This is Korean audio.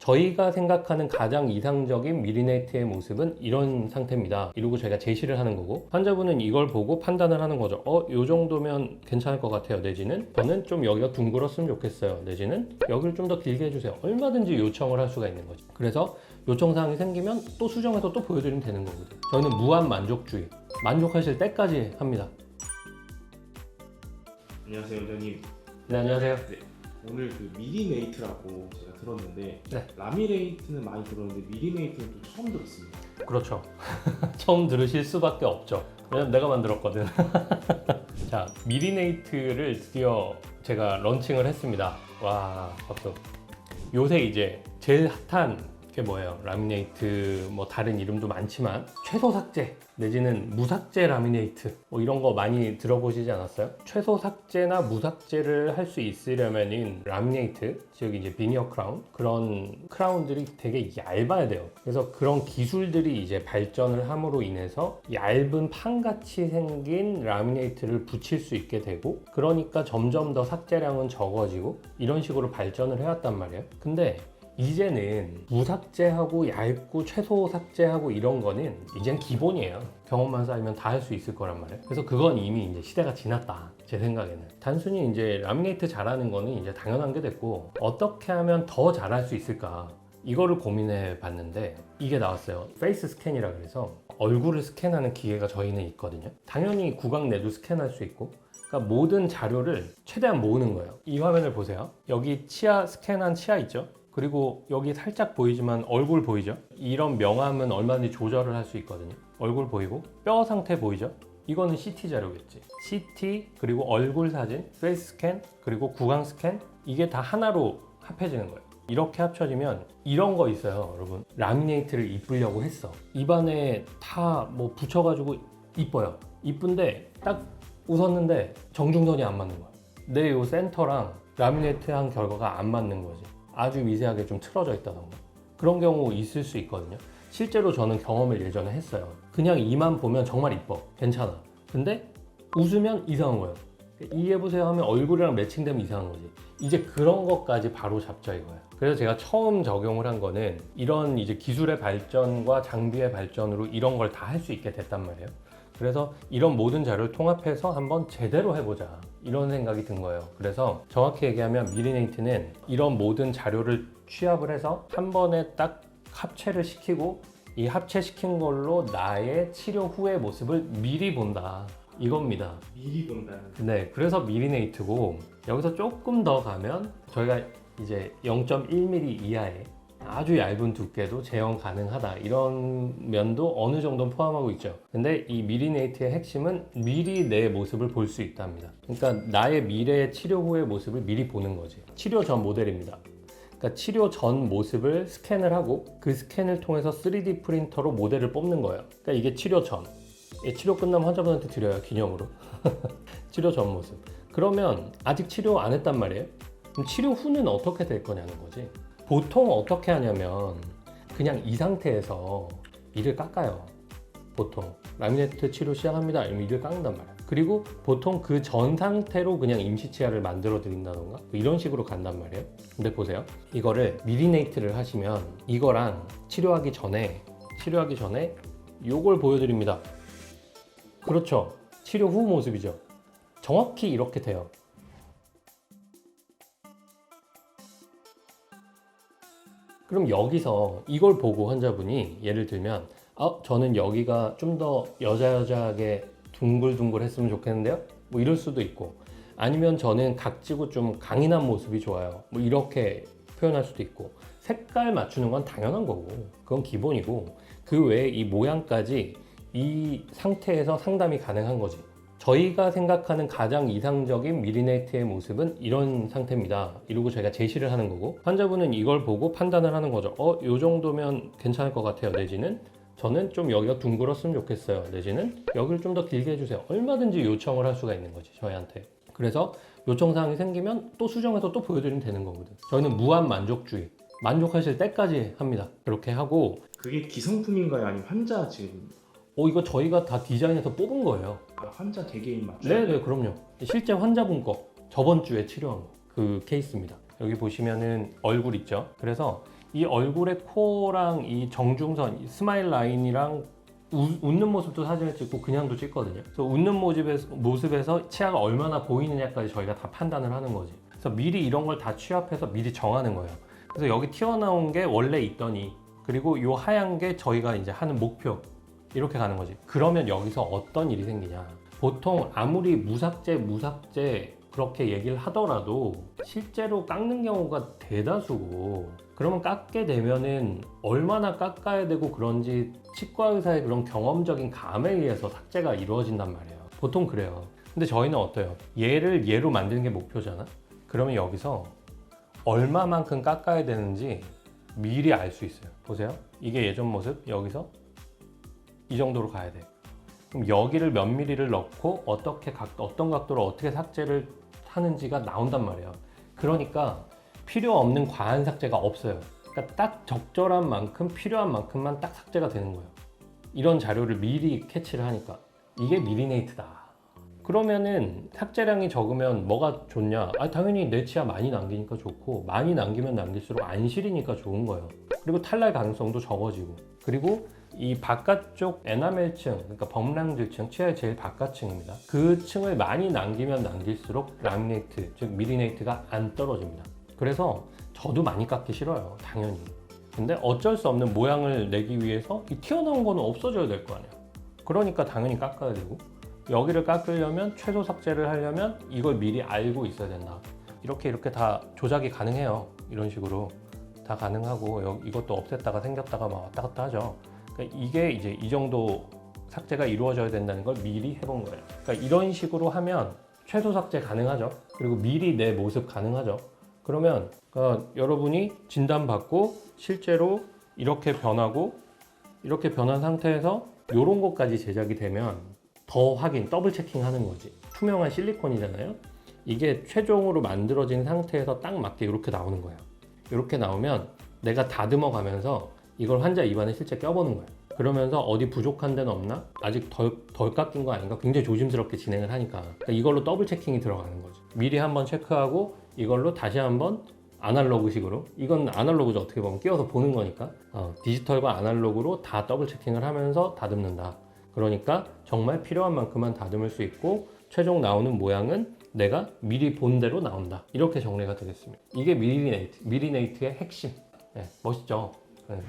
저희가 생각하는 가장 이상적인 미리네이트의 모습은 이런 상태입니다. 이러고 저희가 제시를 하는 거고, 환자분은 이걸 보고 판단을 하는 거죠. 요 정도면 괜찮을 것 같아요. 내지는 저는 좀 여기가 둥글었으면 좋겠어요. 내지는 여기를 좀 더 길게 해주세요. 얼마든지 요청을 할 수가 있는 거죠. 그래서 요청사항이 생기면 또 수정해서 또 보여드리면 되는 거거든요. 저희는 무한 만족주의, 만족하실 때까지 합니다. 안녕하세요, 원장님. 네, 안녕하세요. 네, 오늘 그 미리네이트라고 제가 들었는데, 네. 라미네이트는 많이 들었는데 미리네이트는 또 처음 들었습니다. 그렇죠. 처음 들으실 수밖에 없죠. 왜냐면 내가 만들었거든. 자, 미리네이트를 드디어 제가 런칭을 했습니다. 와, 박수. 요새 이제 제일 핫한 게 뭐예요? 라미네이트, 뭐 다른 이름도 많지만 최소 삭제 내지는 무삭제 라미네이트 뭐 이런 거 많이 들어보시지 않았어요? 최소 삭제나 무삭제를 할 수 있으려면은 라미네이트, 즉 이제 비니어 크라운, 그런 크라운들이 되게 얇아야 돼요. 그래서 그런 기술들이 이제 발전을 함으로 인해서 얇은 판같이 생긴 라미네이트를 붙일 수 있게 되고, 그러니까 점점 더 삭제량은 적어지고 이런 식으로 발전을 해왔단 말이에요. 근데 이제는 무삭제하고 얇고 최소 삭제하고 이런 거는 이젠 기본이에요. 경험만 쌓이면 다 할 수 있을 거란 말이에요. 그래서 그건 이미 이제 시대가 지났다, 제 생각에는. 단순히 이제 라미네이트 잘하는 거는 이제 당연한 게 됐고, 어떻게 하면 더 잘할 수 있을까, 이거를 고민해 봤는데 이게 나왔어요. 페이스 스캔이라 그래서 얼굴을 스캔하는 기계가 저희는 있거든요. 당연히 구강 내도 스캔할 수 있고, 그러니까 모든 자료를 최대한 모으는 거예요. 이 화면을 보세요. 여기 치아, 스캔한 치아 있죠? 그리고 여기 살짝 보이지만 얼굴 보이죠? 이런 명암은 얼마든지 조절을 할 수 있거든요. 얼굴 보이고 뼈 상태 보이죠? 이거는 CT 자료겠지. CT, 그리고 얼굴 사진, 페이스 스캔, 그리고 구강 스캔, 이게 다 하나로 합해지는 거예요. 이렇게 합쳐지면 이런 거 있어요, 여러분. 라미네이트를 이쁘려고 했어. 입안에 다 뭐 붙여가지고 이뻐요. 이쁜데 딱 웃었는데 정중선이 안 맞는 거야. 내 요 센터랑 라미네이트 한 결과가 안 맞는 거지. 아주 미세하게 좀 틀어져 있다던가, 그런 경우 있을 수 있거든요. 실제로 저는 경험을 예전에 했어요. 그냥 이만 보면 정말 이뻐, 괜찮아. 근데 웃으면 이상한 거예요. 이해해보세요 하면 얼굴이랑 매칭되면 이상한 거지. 이제 그런 것까지 바로 잡자 이거예요. 그래서 제가 처음 적용을 한 거는 이런 이제 기술의 발전과 장비의 발전으로 이런 걸 다 할 수 있게 됐단 말이에요. 그래서 이런 모든 자료를 통합해서 한번 제대로 해보자, 이런 생각이 든 거예요. 그래서 정확히 얘기하면 미리네이트는 이런 모든 자료를 취합을 해서 한 번에 딱 합체를 시키고, 이 합체시킨 걸로 나의 치료 후의 모습을 미리 본다, 이겁니다. 미리 본다는. 네, 그래서 미리네이트고, 여기서 조금 더 가면 저희가 이제 0.1mm 이하의 아주 얇은 두께도 제형 가능하다, 이런 면도 어느 정도는 포함하고 있죠. 근데 이 미리네이트의 핵심은 미리 내 모습을 볼 수 있답니다. 그러니까 나의 미래의 치료 후의 모습을 미리 보는 거지. 치료 전 모델입니다. 그러니까 치료 전 모습을 스캔을 하고 그 스캔을 통해서 3D 프린터로 모델을 뽑는 거예요. 그러니까 이게 치료 전, 치료 끝나면 환자분한테 드려요, 기념으로. 치료 전 모습. 그러면 아직 치료 안 했단 말이에요. 그럼 치료 후는 어떻게 될 거냐는 거지. 보통 어떻게 하냐면 그냥 이 상태에서 이를 깎아요. 보통 라미네이트 치료 시작합니다, 이러면 이를 깎는단 말이야. 그리고 보통 그 전 상태로 그냥 임시 치아를 만들어 드린다던가 이런 식으로 간단 말이에요. 근데 보세요, 이거를 미리네이트를 하시면 이거랑 치료하기 전에 요걸 보여드립니다. 그렇죠, 치료 후 모습이죠. 정확히 이렇게 돼요. 그럼 여기서 이걸 보고 환자분이 예를 들면 저는 여기가 좀 더 여자여자하게 둥글둥글 했으면 좋겠는데요, 뭐 이럴 수도 있고, 아니면 저는 각지고 좀 강인한 모습이 좋아요, 뭐 이렇게 표현할 수도 있고, 색깔 맞추는 건 당연한 거고 그건 기본이고, 그 외에 이 모양까지 이 상태에서 상담이 가능한 거지. 저희가 생각하는 가장 이상적인 미리네이트의 모습은 이런 상태입니다, 이러고 저희가 제시를 하는 거고, 환자분은 이걸 보고 판단을 하는 거죠. 요 정도면 괜찮을 것 같아요, 내지는 저는 좀 여기가 둥글었으면 좋겠어요, 내지는 여기를 좀 더 길게 해주세요. 얼마든지 요청을 할 수가 있는 거지, 저희한테. 그래서 요청사항이 생기면 또 수정해서 또 보여드리면 되는 거거든. 저희는 무한 만족주의, 만족하실 때까지 합니다. 그렇게 하고. 그게 기성품인가요? 아니면 환자 지금? 이거 저희가 다 디자인해서 뽑은 거예요. 환자 개개인 맞죠? 네네, 그럼요. 실제 환자분 거 저번 주에 치료한 거, 그 케이스입니다. 여기 보시면은 얼굴 있죠? 그래서 이 얼굴의 코랑 이 정중선, 이 스마일 라인이랑 웃는 모습도 사진을 찍고 그냥도 찍거든요. 그래서 웃는 모습에서 치아가 얼마나 보이느냐까지 저희가 다 판단을 하는 거지. 그래서 미리 이런 걸 다 취합해서 미리 정하는 거예요. 그래서 여기 튀어나온 게 원래 있더니, 그리고 요 하얀 게 저희가 이제 하는 목표, 이렇게 가는 거지. 그러면 여기서 어떤 일이 생기냐. 보통 아무리 무삭제 그렇게 얘기를 하더라도 실제로 깎는 경우가 대다수고, 그러면 깎게 되면은 얼마나 깎아야 되고 그런지 치과 의사의 그런 경험적인 감에 의해서 삭제가 이루어진단 말이에요. 보통 그래요. 근데 저희는 어때요? 얘를 얘로 만드는 게 목표잖아. 그러면 여기서 얼마만큼 깎아야 되는지 미리 알 수 있어요. 보세요. 이게 예전 모습, 여기서 이 정도로 가야 돼. 그럼 여기를 몇 미리를 넣고 어떤 각도로 어떻게 삭제를 하는지가 나온단 말이에요. 그러니까 필요 없는 과한 삭제가 없어요. 그러니까 딱 적절한 만큼, 필요한 만큼만 딱 삭제가 되는 거예요. 이런 자료를 미리 캐치를 하니까. 이게 미리네이트다. 그러면은 삭제량이 적으면 뭐가 좋냐? 당연히 내 치아 많이 남기니까 좋고, 많이 남기면 남길수록 안 시리니까 좋은 거예요. 그리고 탈날 가능성도 적어지고, 그리고 이 바깥쪽 에나멜층, 그러니까 범랑질층, 치아의 제일 바깥층입니다. 그 층을 많이 남기면 남길수록 라미네이트, 즉 미리네이트가 안 떨어집니다. 그래서 저도 많이 깎기 싫어요, 당연히. 근데 어쩔 수 없는 모양을 내기 위해서 이 튀어나온 거는 없어져야 될 거 아니야. 그러니까 당연히 깎아야 되고, 여기를 깎으려면, 최소 삭제를 하려면 이걸 미리 알고 있어야 된다. 이렇게 다 조작이 가능해요. 이런 식으로 다 가능하고, 이것도 없앴다가 생겼다가 막 왔다 갔다 하죠. 그러니까 이게 이제 이 정도 삭제가 이루어져야 된다는 걸 미리 해본 거예요. 그러니까 이런 식으로 하면 최소 삭제 가능하죠. 그리고 미리 내 모습 가능하죠. 그러면 여러분이 진단받고 실제로 이렇게 변하고, 이렇게 변한 상태에서 이런 것까지 제작이 되면 더 확인, 더블 체킹 하는 거지. 투명한 실리콘이잖아요. 이게 최종으로 만들어진 상태에서 딱 맞게 이렇게 나오는 거예요. 이렇게 나오면 내가 다듬어 가면서 이걸 환자 입안에 실제 껴보는 거예요. 그러면서 어디 부족한 데는 없나? 아직 덜 깎인 거 아닌가? 굉장히 조심스럽게 진행을 하니까. 그러니까 이걸로 더블 체킹이 들어가는 거죠. 미리 한번 체크하고 이걸로 다시 한번 아날로그식으로, 이건 아날로그죠. 어떻게 보면 끼워서 보는 거니까. 디지털과 아날로그로 다 더블 체킹을 하면서 다듬는다. 그러니까 정말 필요한 만큼만 다듬을 수 있고, 최종 나오는 모양은 내가 미리 본 대로 나온다. 이렇게 정리가 되겠습니다. 이게 미리네이트의 핵심. 네, 멋있죠? 네.